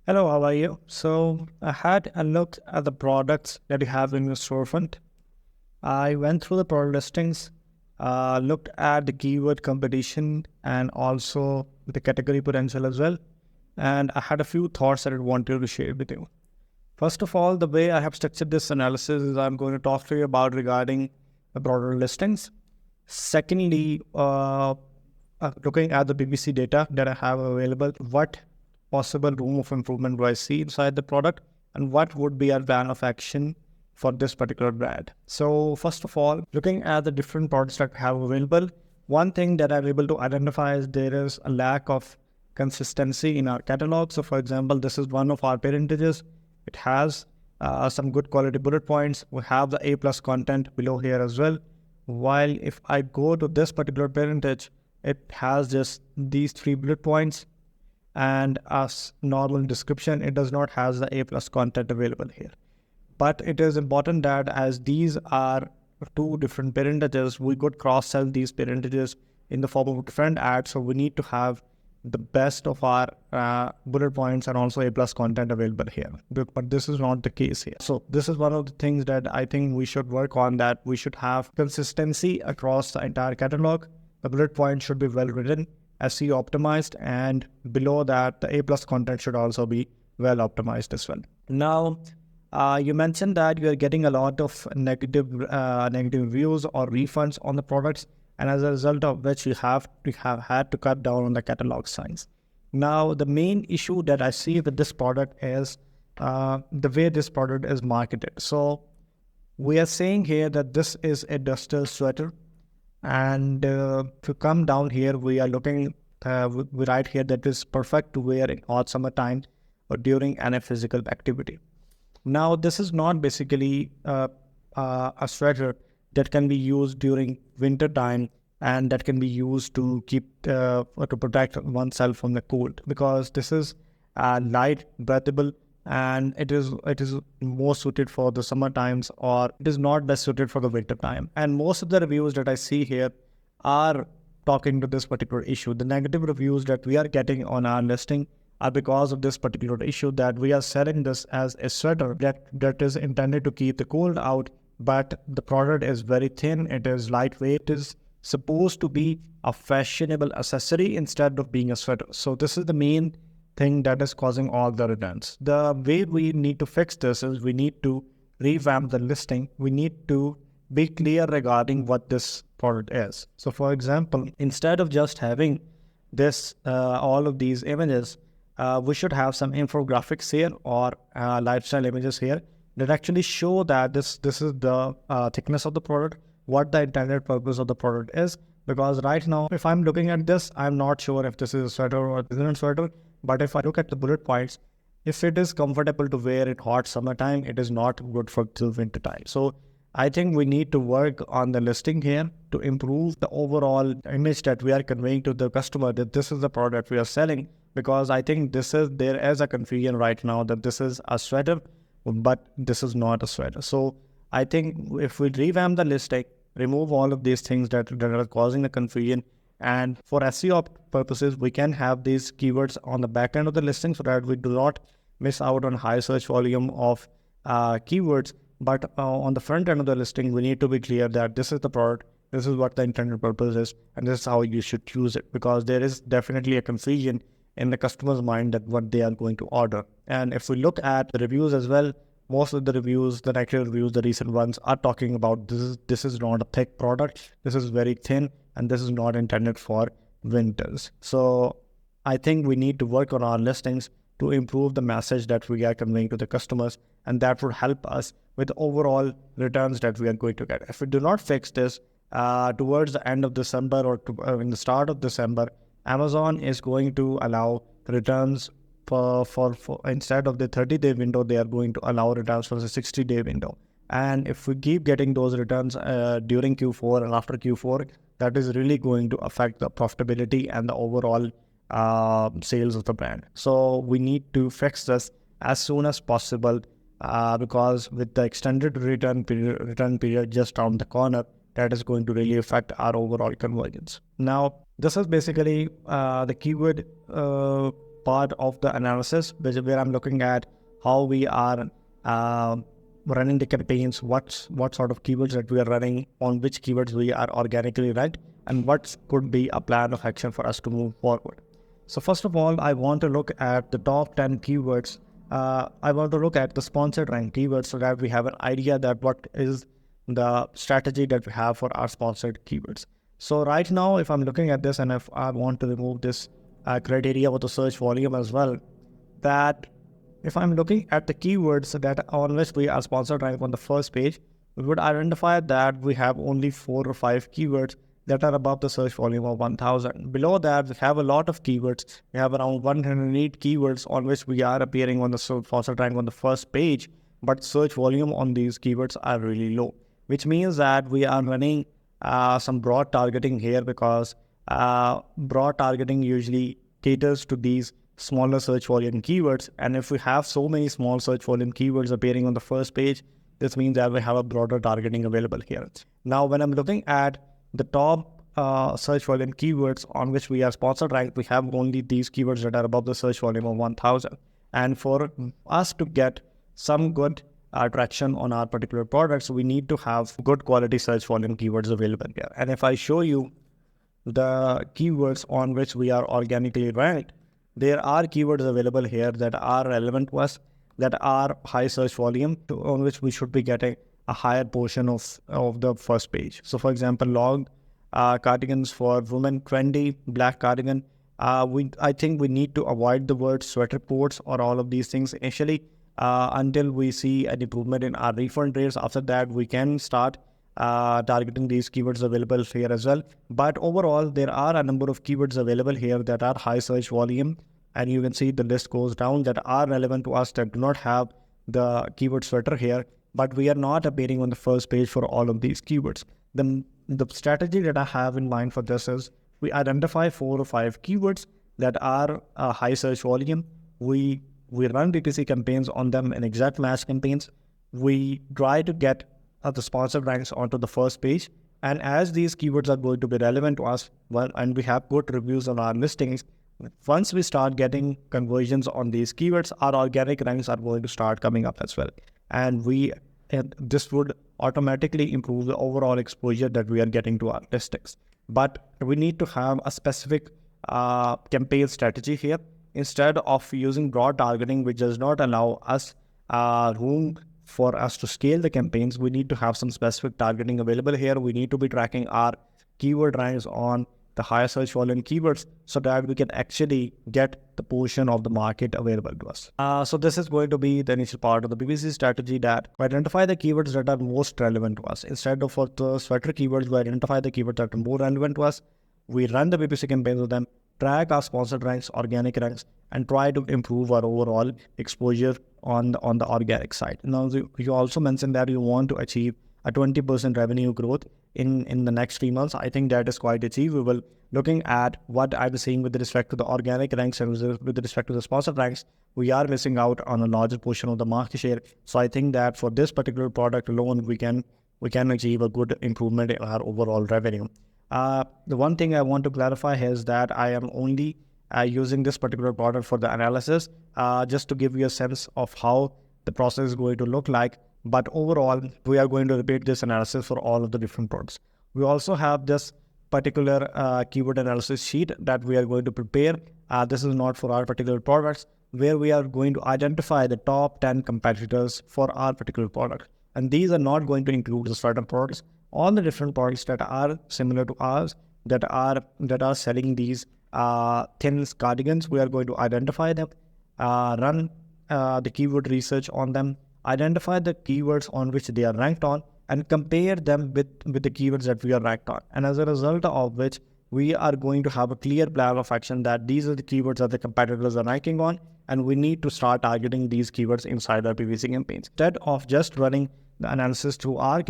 Hello, how are you? So I had a look at the products that you have in your storefront. I went through the product listings, looked at the keyword competition and also the category potential as well. And I had a few thoughts that I wanted to share with you. First of all, the way I have structured this analysis is I'm going to talk to you about regarding the product listings. Secondly, looking at the PPC data that I have available, what possible room of improvement do I see inside the product, and what would be our plan of action for this particular brand. So first of all, looking at the different products that I have available, one thing that I'm able to identify is there is a lack of consistency in our catalog. So for example, this is one of our parentages. It has some good quality bullet points. We have the A plus content below here as well. While if I go to this particular parentage, it has just these 3 bullet points and as normal description. It does not have the A plus content available here. But it is important that as these are two different parentages, we could cross-sell these parentages in the form of different ads. So we need to have the best of our bullet points and also A plus content available here. But this is not the case here. So this is one of the things that I think we should work on, that we should have consistency across the entire catalog. The bullet points should be well written, SEO optimized, and below that, the A plus content should also be well optimized as well. Now, you mentioned that you are getting a lot of negative reviews or refunds on the products, and as a result of which you have had to cut down on the catalog size. Now, the main issue that I see with this product is the way this product is marketed. So we are saying here that this is a duster sweater, and to come down here, we are looking, we write here that is perfect to wear in hot summertime or during any physical activity. Now, this is not basically a sweater that can be used during winter time and that can be used to keep to protect oneself from the cold, because this is light, breathable, and it is more suited for the summer times, or it is not best suited for the winter time. And most of the reviews that I see here are talking to this particular issue. The negative reviews that we are getting on our listing are because of this particular issue, that we are selling this as a sweater that is intended to keep the cold out, but the product is very thin, it is lightweight, it is supposed to be a fashionable accessory instead of being a sweater. So this is the main thing that is causing all the returns. The way we need to fix this is we need to revamp the listing. We need to be clear regarding what this product is. So for example, instead of just having this all of these images, we should have some infographics here or lifestyle images here that actually show that this is the thickness of the product, what the intended purpose of the product is. Because right now, if I'm looking at this, I'm not sure if this is a sweater or isn't a sweater. But if I look at the bullet points, if it is comfortable to wear in hot summertime, it is not good for till winter time. So I think we need to work on the listing here to improve the overall image that we are conveying to the customer, that this is the product we are selling. Because I think there is a confusion right now that this is a sweater, but this is not a sweater. So I think if we revamp the listing, remove all of these things that are causing the confusion, and for SEO purposes, we can have these keywords on the back end of the listing so that we do not miss out on high search volume of keywords. But on the front end of the listing, we need to be clear that this is the product, this is what the intended purpose is, and this is how you should use it. Because there is definitely a confusion in the customer's mind that what they are going to order. And if we look at the reviews as well, most of the reviews, the negative reviews, the recent ones are talking about this is not a thick product, this is very thin, and this is not intended for winters. So I think we need to work on our listings to improve the message that we are conveying to the customers, and that would help us with overall returns that we are going to get. If we do not fix this towards the end of December or in the start of December, Amazon is going to allow returns for instead of the 30-day window, they are going to allow returns for the 60-day window. And if we keep getting those returns during Q4 and after Q4, that is really going to affect the profitability and the overall sales of the brand. So we need to fix this as soon as possible because with the extended return period just around the corner, that is going to really affect our overall conversions. Now, this is basically the keyword part of the analysis where I'm looking at how we are running the campaigns, what sort of keywords that we are running, on which keywords we are organically ranked, and what could be a plan of action for us to move forward. So first of all, I want to look at the top 10 keywords. I want to look at the sponsored rank keywords so that we have an idea that what is the strategy that we have for our sponsored keywords. So right now, if I'm looking at this and if I want to remove this criteria with the search volume as well, that if I'm looking at the keywords that on which we are sponsored rank on the first page, we would identify that we have only 4 or 5 keywords that are above the search volume of 1000. Below that, we have a lot of keywords. We have around 108 keywords on which we are appearing on the sponsored rank on the first page, but search volume on these keywords are really low, which means that we are running some broad targeting here, because broad targeting usually caters to these smaller search volume keywords. And if we have so many small search volume keywords appearing on the first page, this means that we have a broader targeting available here. Now, when I'm looking at the top search volume keywords on which we are sponsored ranked, we have only these keywords that are above the search volume of 1000. And for us to get some good traction on our particular products, we need to have good quality search volume keywords available here. And if I show you the keywords on which we are organically ranked, there are keywords available here that are relevant to us, that are high search volume, on which we should be getting a higher portion of the first page. So for example, long cardigans for women, trendy black cardigan. I think we need to avoid the word sweater coats or all of these things initially until we see an improvement in our refund rates. After that, we can start targeting these keywords available here as well. But overall, there are a number of keywords available here that are high search volume, and you can see the list goes down, that are relevant to us, that do not have the keyword sweater here, but we are not appearing on the first page for all of these keywords. The strategy that I have in mind for this is we identify 4 or 5 keywords that are high search volume. We run PPC campaigns on them and exact match campaigns. We try to get the sponsored ranks onto the first page. And as these keywords are going to be relevant to us, well, and we have good reviews on our listings, once we start getting conversions on these keywords, our organic ranks are going to start coming up as well. And this would automatically improve the overall exposure that we are getting to our listings. But we need to have a specific campaign strategy here. Instead of using broad targeting, which does not allow us room for us to scale the campaigns, we need to have some specific targeting available here. We need to be tracking our keyword ranks on the higher search volume keywords so that we can actually get the portion of the market available to us. So this is going to be the initial part of the PPC strategy, that we identify the keywords that are most relevant to us. Instead of for the sweater keywords, we identify the keywords that are more relevant to us. We run the PPC campaigns with them, track our sponsored ranks, organic ranks, and try to improve our overall exposure on the organic side. Now, you also mentioned that you want to achieve a 20% revenue growth in the next 3 months. I think that is quite achievable. Looking at what I'm seeing with respect to the organic ranks and with respect to the sponsored ranks, we are missing out on a larger portion of the market share. So I think that for this particular product alone, we can achieve a good improvement in our overall revenue. The one thing I want to clarify is that I am only using this particular product for the analysis, just to give you a sense of how the process is going to look like. But overall, we are going to repeat this analysis for all of the different products. We also have this particular keyword analysis sheet that we are going to prepare. This is not for our particular products, where we are going to identify the top 10 competitors for our particular product. And these are not going to include the certain products. All the different products that are similar to ours, that are selling these thin cardigans, we are going to identify them, run the keyword research on them, identify the keywords on which they are ranked on, and compare them with the keywords that we are ranked on. And as a result of which, we are going to have a clear plan of action that these are the keywords that the competitors are ranking on, and we need to start targeting these keywords inside our PPC campaigns. Instead of just running the analysis through our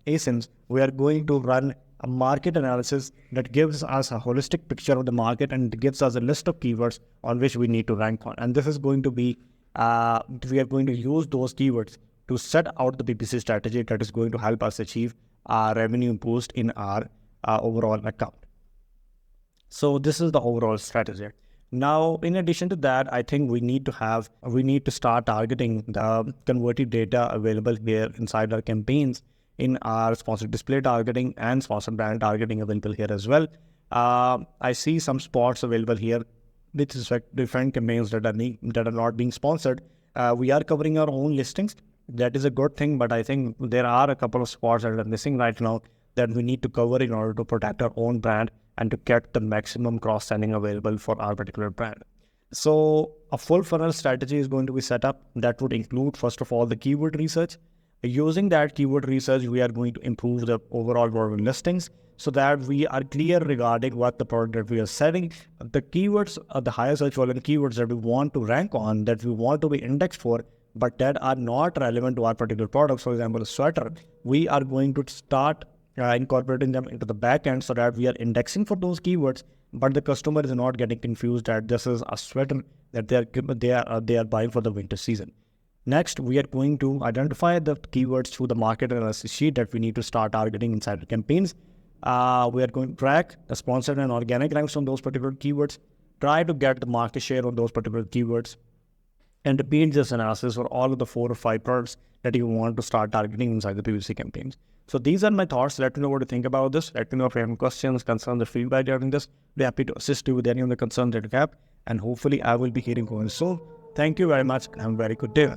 ASINs, we are going to run a market analysis that gives us a holistic picture of the market and gives us a list of keywords on which we need to rank on. And this is going to be we are going to use those keywords to set out the PPC strategy that is going to help us achieve our revenue boost in our overall account. So this is the overall strategy. Now, in addition to that, I think we need to start targeting the converted data available here inside our campaigns in our sponsored display targeting and sponsored brand targeting available here as well. I see some spots available here with respect to different campaigns that are not being sponsored. We are covering our own listings. That is a good thing, but I think there are a couple of spots that are missing right now that we need to cover in order to protect our own brand and to get the maximum cross-selling available for our particular brand. So a full funnel strategy is going to be set up that would include, first of all, the keyword research. Using that keyword research, we are going to improve the overall volume listings so that we are clear regarding what the product that we are selling. The keywords, the higher search volume keywords that we want to rank on, that we want to be indexed for, but that are not relevant to our particular product. For example, a sweater, we are going to start incorporating them into the back end so that we are indexing for those keywords, but the customer is not getting confused that this is a sweater that they are buying for the winter season. Next, we are going to identify the keywords through the market analysis sheet that we need to start targeting inside the campaigns. We are going to track the sponsored and organic ranks on those particular keywords, try to get the market share on those particular keywords, and repeat this analysis for all of the 4 or 5 products that you want to start targeting inside the PPC campaigns. So these are my thoughts. Let me know what you think about this. Let me know if you have any questions, concerns, or feedback regarding this. I'll be happy to assist you with any of the concerns that you have, and hopefully I will be hearing from you soon. Thank you very much and have a very good day.